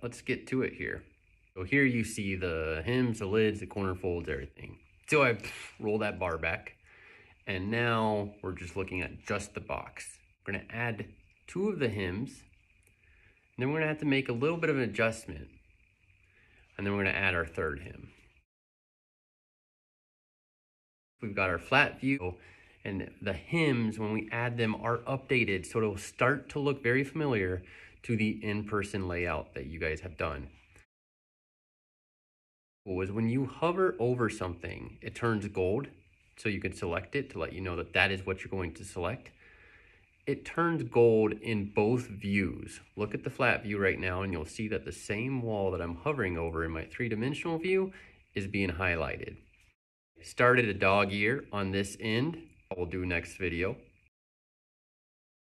let's get to it here. So here you see the hems, the lids, the corner folds, everything. So I roll that bar back, and now we're just looking at just the box. We're gonna add 2 of the hems, and then we're gonna have to make a little bit of an adjustment, and then we're gonna add our 3rd hem. We've got our flat view, and the hems, when we add them, are updated, so it'll start to look very familiar to the in-person layout that you guys have done. Was when you hover over something, it turns gold, so you can select it to let you know that that is what you're going to select. It turns gold in both views. Look at the flat view right now, and you'll see that the same wall that I'm hovering over in my 3-dimensional view is being highlighted. Started a dog ear on this end. We'll do next video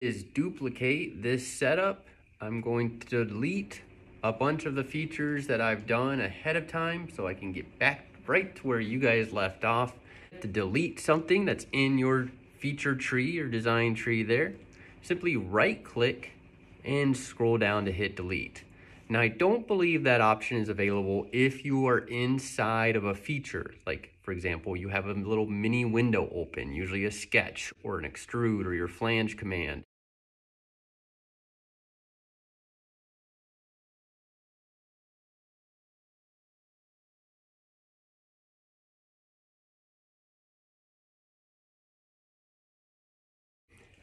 is duplicate this setup. I'm going to delete a bunch of the features that I've done ahead of time so I can get back right to where you guys left off. To delete something that's in your feature tree or design tree there, simply right click and scroll down to hit delete. Now, I don't believe that option is available if you are inside of a feature. Like, for example, you have a little mini window open, usually a sketch or an extrude or your flange command.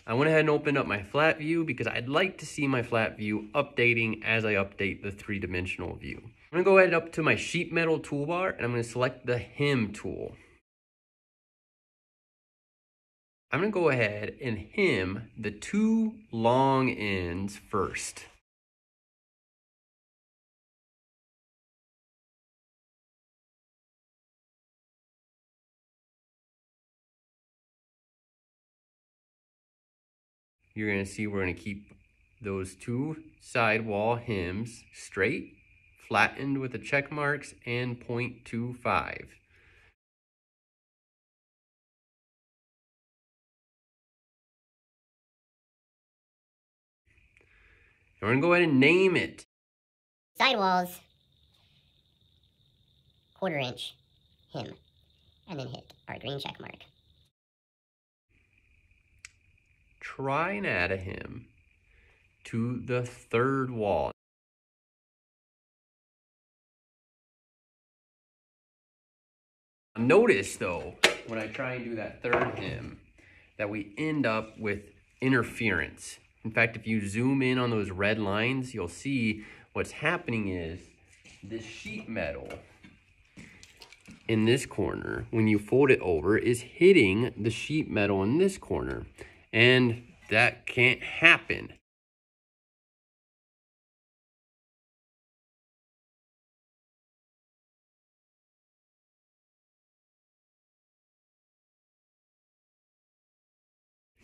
I went ahead and opened up my flat view because I'd like to see my flat view updating as I update the 3-dimensional view. I'm gonna go ahead up to my sheet metal toolbar, and I'm gonna select the hem tool. I'm gonna go ahead and hem the 2 long ends first. You're gonna see we're gonna keep those 2 sidewall hems straight, flattened with the check marks, and 0.25. We're gonna go ahead and name it. Sidewalls, 1/4 inch hem, and then hit our green check mark. Try and add a hem to the 3rd wall. Notice though, when I try and do that 3rd hem, that we end up with interference. In fact, if you zoom in on those red lines, you'll see what's happening is this sheet metal in this corner, when you fold it over, is hitting the sheet metal in this corner. And that can't happen.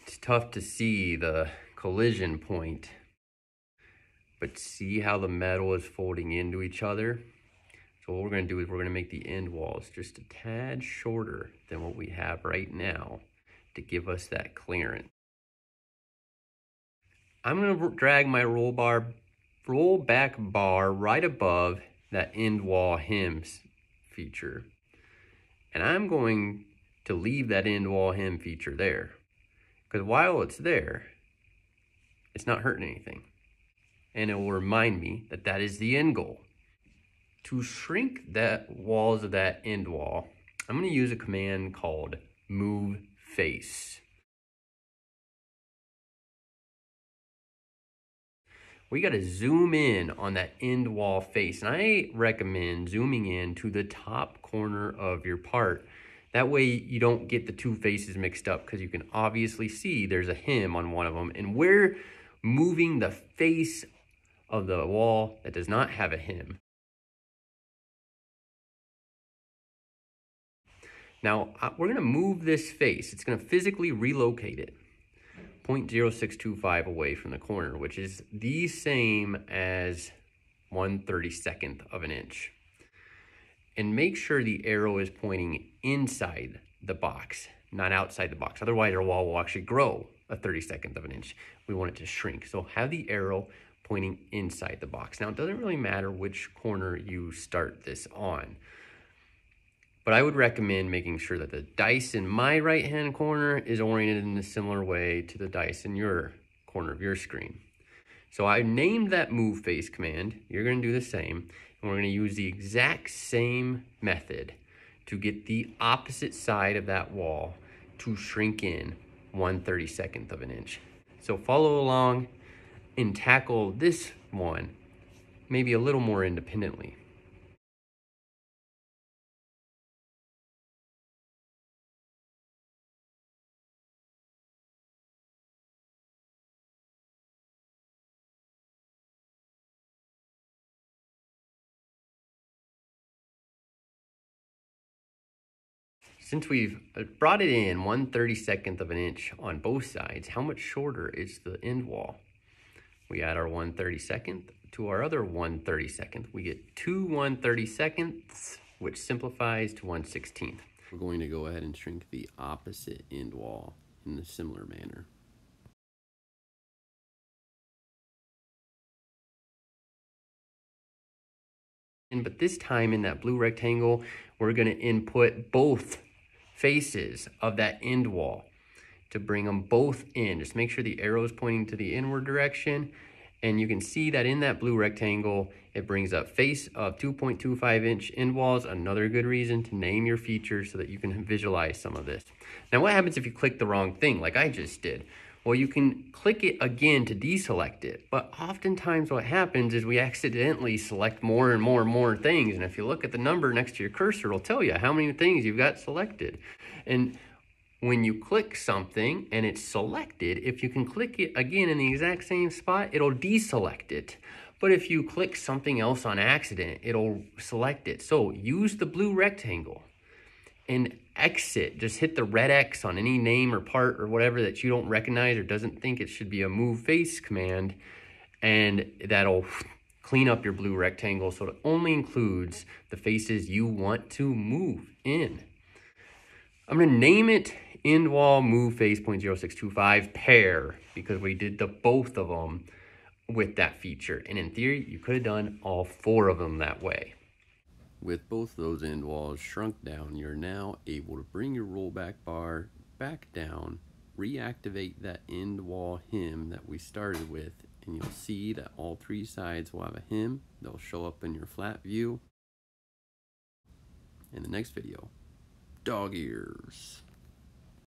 It's tough to see the collision point, but see how the metal is folding into each other? So what we're gonna do is we're gonna make the end walls just a tad shorter than what we have right now to give us that clearance. I'm gonna drag my roll back bar right above that end wall hems feature. And I'm going to leave that end wall hem feature there, because while it's there, it's not hurting anything. And it will remind me that that is the end goal. To shrink that walls of that end wall, I'm gonna use a command called move face. We gotta zoom in on that end wall face. And I recommend zooming in to the top corner of your part. That way you don't get the 2 faces mixed up, because you can obviously see there's a hem on one of them. And we're moving the face of the wall that does not have a hem. Now, we're gonna move this face. It's gonna physically relocate it 0.0625 away from the corner, which is the same as 1/32 of an inch. And make sure the arrow is pointing inside the box, not outside the box. Otherwise, our wall will actually grow 1/32 of an inch. We want it to shrink. So have the arrow pointing inside the box. Now, it doesn't really matter which corner you start this on, but I would recommend making sure that the dice in my right-hand corner is oriented in a similar way to the dice in your corner of your screen. So I named that move face command. You're going to do the same, and we're going to use the exact same method to get the opposite side of that wall to shrink in 1/32 of an inch. So follow along and tackle this one maybe a little more independently. Since we've brought it in 1/32 of an inch on both sides, how much shorter is the end wall? We add our 1/32 to our other 1/32. We get 2 1/32, which simplifies to 1/16. We're going to go ahead and shrink the opposite end wall in a similar manner. But this time in that blue rectangle, we're going to input both faces of that end wall to bring them both in. Just make sure the arrow is pointing to the inward direction. And you can see that in that blue rectangle, it brings up face of 2.25 inch end walls. Another good reason to name your features so that you can visualize some of this. Now, what happens if you click the wrong thing like I just did? Well, you can click it again to deselect it. But oftentimes what happens is we accidentally select more and more and more things. And if you look at the number next to your cursor, it'll tell you how many things you've got selected. And when you click something and it's selected, if you can click it again in the exact same spot, it'll deselect it. But if you click something else on accident, it'll select it. So use the blue rectangle and exit. Just hit the red X on any name or part or whatever that you don't recognize or doesn't think it should be a move face command, and that'll clean up your blue rectangle so it only includes the faces you want to move in. I'm going to name it end wall move face 0.0625 pair because we did the both of them with that feature. And in theory, you could have done all 4 of them that way. With both those end walls shrunk down, you're now able to bring your rollback bar back down, reactivate that end wall hem that we started with, and you'll see that all 3 sides will have a hem. They'll show up in your flat view. In the next video, dog ears.